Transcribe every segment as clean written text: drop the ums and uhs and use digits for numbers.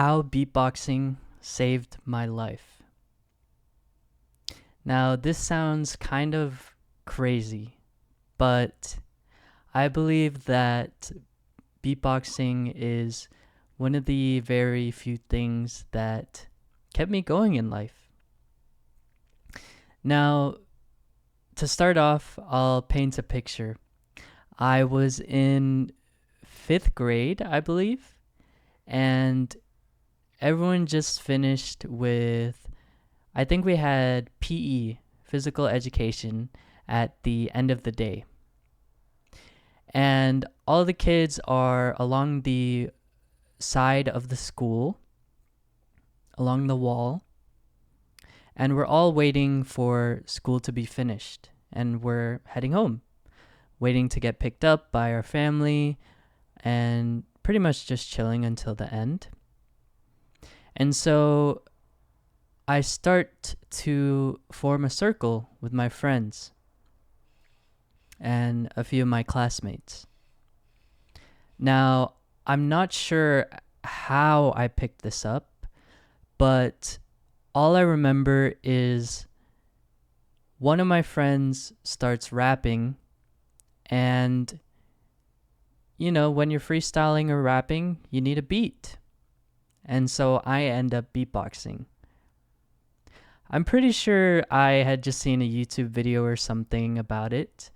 How beatboxing saved my life. Now, this sounds kind of crazy, but I believe that beatboxing is one of the very few things that kept me going in life. Now, to start off, I'll paint a picture. I was in fifth grade, I believe, and everyone just finished with, I think we had PE, physical education, at the end of the day. And all the kids are along the side of the school, along the wall, and we're all waiting for school to be finished. And we're heading home, waiting to get picked up by our family, and pretty much just chilling until the end. And so I start to form a circle with my friends and a few of my classmates. Now, I'm not sure how I picked this up, but all I remember is one of my friends starts rapping, and when you're freestyling or rapping, you need a beat. And so I end up beatboxing. I'm pretty sure I had just seen a YouTube video or something about it.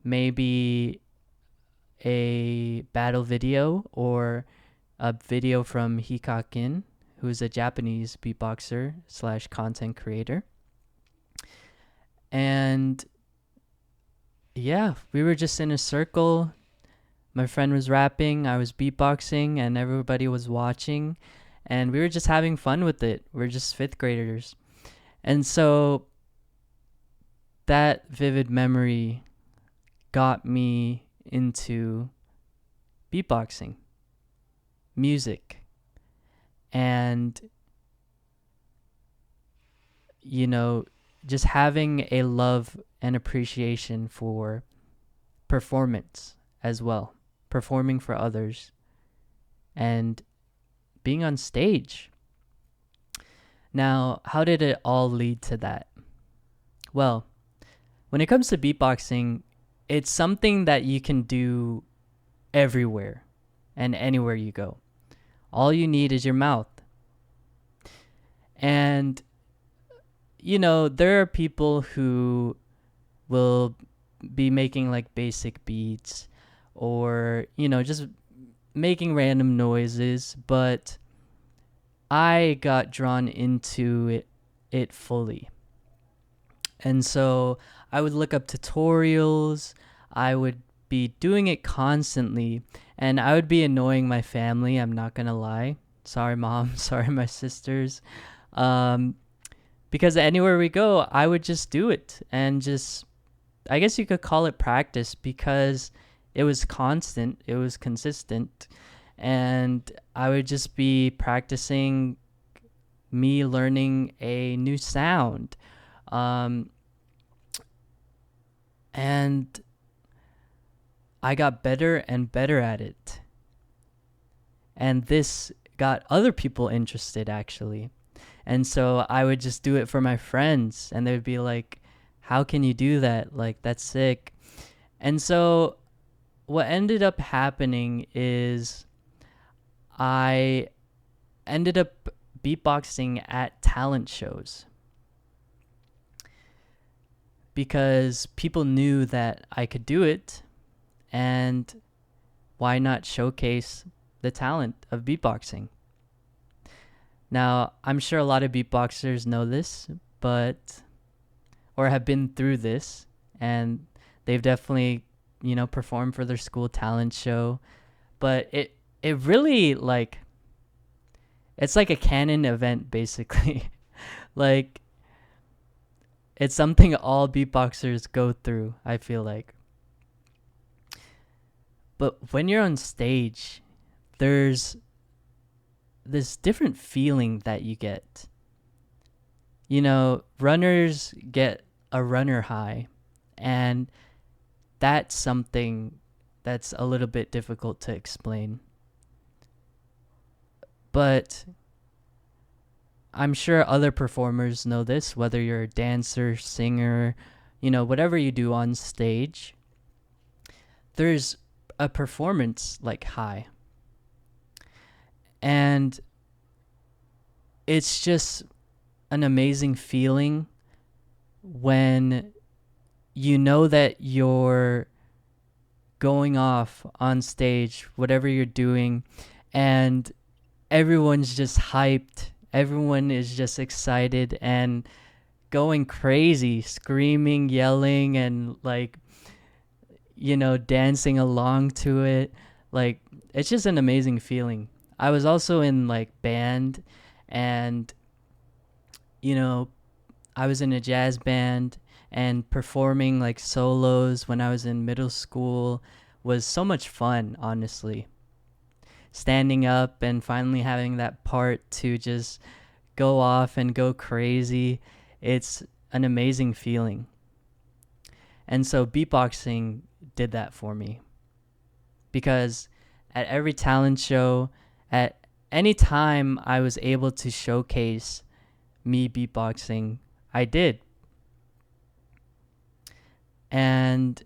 Maybe a battle video or a video from Hikakin, who's a Japanese beatboxer / content creator. And yeah, we were just in a circle. My friend was rapping, I was beatboxing, and everybody was watching. And we were just having fun with it. We're just fifth graders. And so that vivid memory got me into beatboxing, music, and, just having a love and appreciation for performance as well, performing for others, and being on stage. Now, how did it all lead to that? Well, when it comes to beatboxing, it's something that you can do everywhere and anywhere you go. All you need is your mouth. And, there are people who will be making like basic beats or, just making random noises, but I got drawn into it fully. And so I would look up tutorials, I would be doing it constantly, and I would be annoying my family, I'm not gonna lie. Sorry, Mom, sorry, my sisters. Because anywhere we go, I would just do it and just, I guess you could call it practice because it was constant, it was consistent. And I would just be practicing me learning a new sound. And I got better and better at it. And this got other people interested, actually. And so I would just do it for my friends, and they would be like, how can you do that? Like, that's sick. And so what ended up happening is I ended up beatboxing at talent shows because people knew that I could do it, and why not showcase the talent of beatboxing? Now, I'm sure a lot of beatboxers know this, or have been through this, and they've definitely, performed for their school talent show, but it really, it's like a canon event, basically. Like, it's something all beatboxers go through, I feel like. But when you're on stage, there's this different feeling that you get. Runners get a runner high, and that's something that's a little bit difficult to explain. But I'm sure other performers know this, whether you're a dancer, singer, whatever you do on stage, there's a performance like high. And it's just an amazing feeling when you know that you're going off on stage, whatever you're doing, and everyone's just hyped. Everyone is just excited and going crazy, screaming, yelling, and like, dancing along to it. Like, it's just an amazing feeling. I was also in like band, and, you know, I was in a jazz band, and performing like solos when I was in middle school was so much fun, honestly. Standing up and finally having that part to just go off and go crazy, it's an amazing feeling. And so beatboxing did that for me, because at every talent show, at any time I was able to showcase me beatboxing, I did. And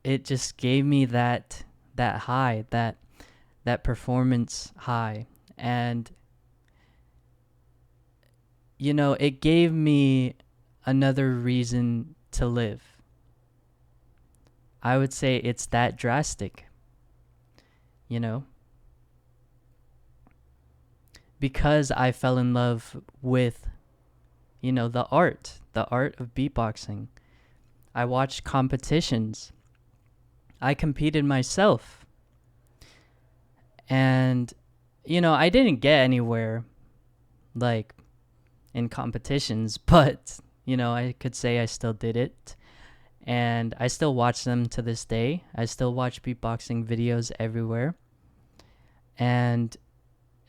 it just gave me that high, that performance high. And it gave me another reason to live. I would say it's that drastic, you know? Because I fell in love with, the art of beatboxing. I watched competitions. I competed myself. And, I didn't get anywhere, like, in competitions, but, I could say I still did it. And I still watch them to this day. I still watch beatboxing videos everywhere. And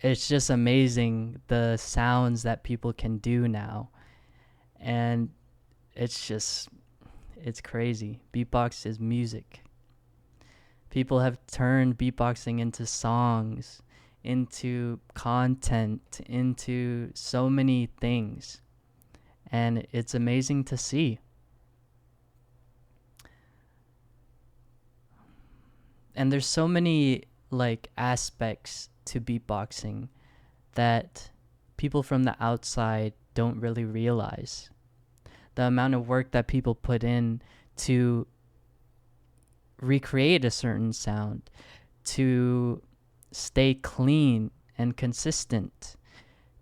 it's just amazing the sounds that people can do now. And it's crazy. Beatbox is music. People have turned beatboxing into songs, into content, into so many things. And it's amazing to see. And there's so many like aspects to beatboxing that people from the outside don't really realize. The amount of work that people put in to recreate a certain sound, to stay clean and consistent,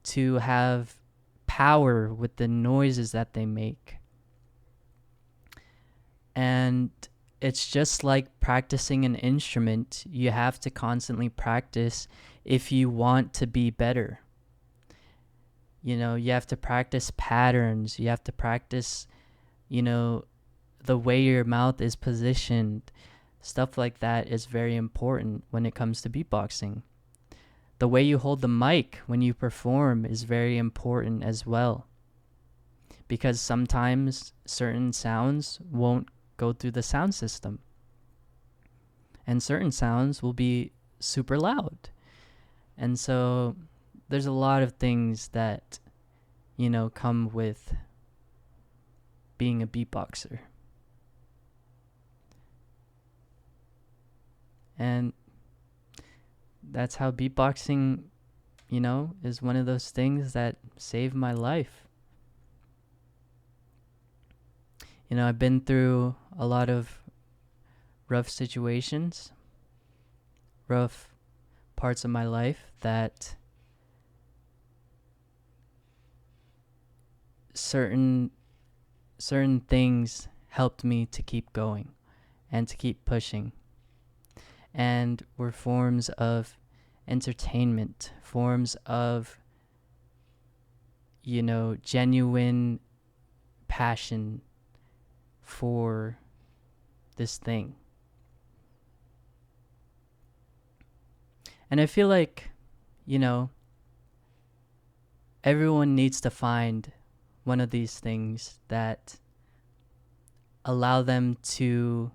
to have power with the noises that they make. And it's just like practicing an instrument. You have to constantly practice if you want to be better. You have to practice patterns. You have to practice, the way your mouth is positioned. Stuff like that is very important when it comes to beatboxing. The way you hold the mic when you perform is very important as well, because sometimes certain sounds won't go through the sound system, and certain sounds will be super loud. And so there's a lot of things that, come with being a beatboxer. And that's how beatboxing, is one of those things that saved my life. I've been through a lot of rough situations, rough parts of my life that certain things helped me to keep going and to keep pushing, and were forms of entertainment, forms of, genuine passion for this thing. And I feel like, everyone needs to find one of these things that allow them to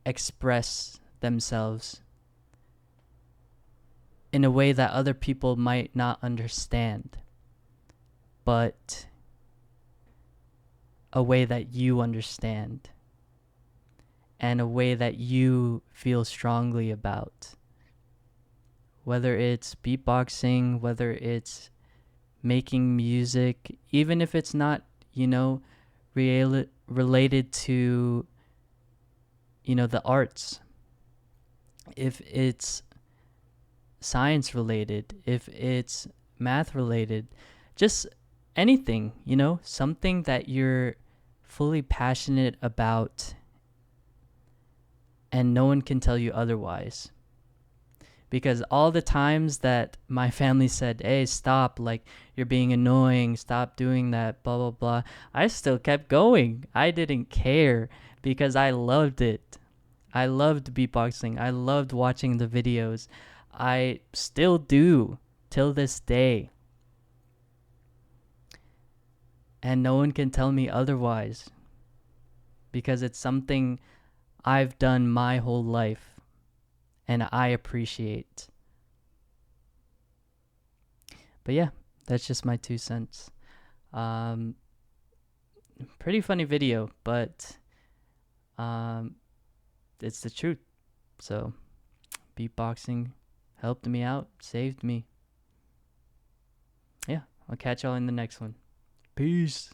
express themselves in a way that other people might not understand, but a way that you understand and a way that you feel strongly about. Whether it's beatboxing, whether it's making music, even if it's not, related to, the arts. If it's science related, if it's math related, just anything, something that you're fully passionate about and no one can tell you otherwise. Because all the times that my family said, hey, stop, like, you're being annoying, stop doing that, blah, blah, blah, I still kept going. I didn't care because I loved it. I loved beatboxing. I loved watching the videos. I still do till this day. And no one can tell me otherwise because it's something I've done my whole life and I appreciate. But yeah, that's just my 2 cents. Pretty funny video, but it's the truth. So beatboxing helped me out, saved me. Yeah, I'll catch y'all in the next one. Peace.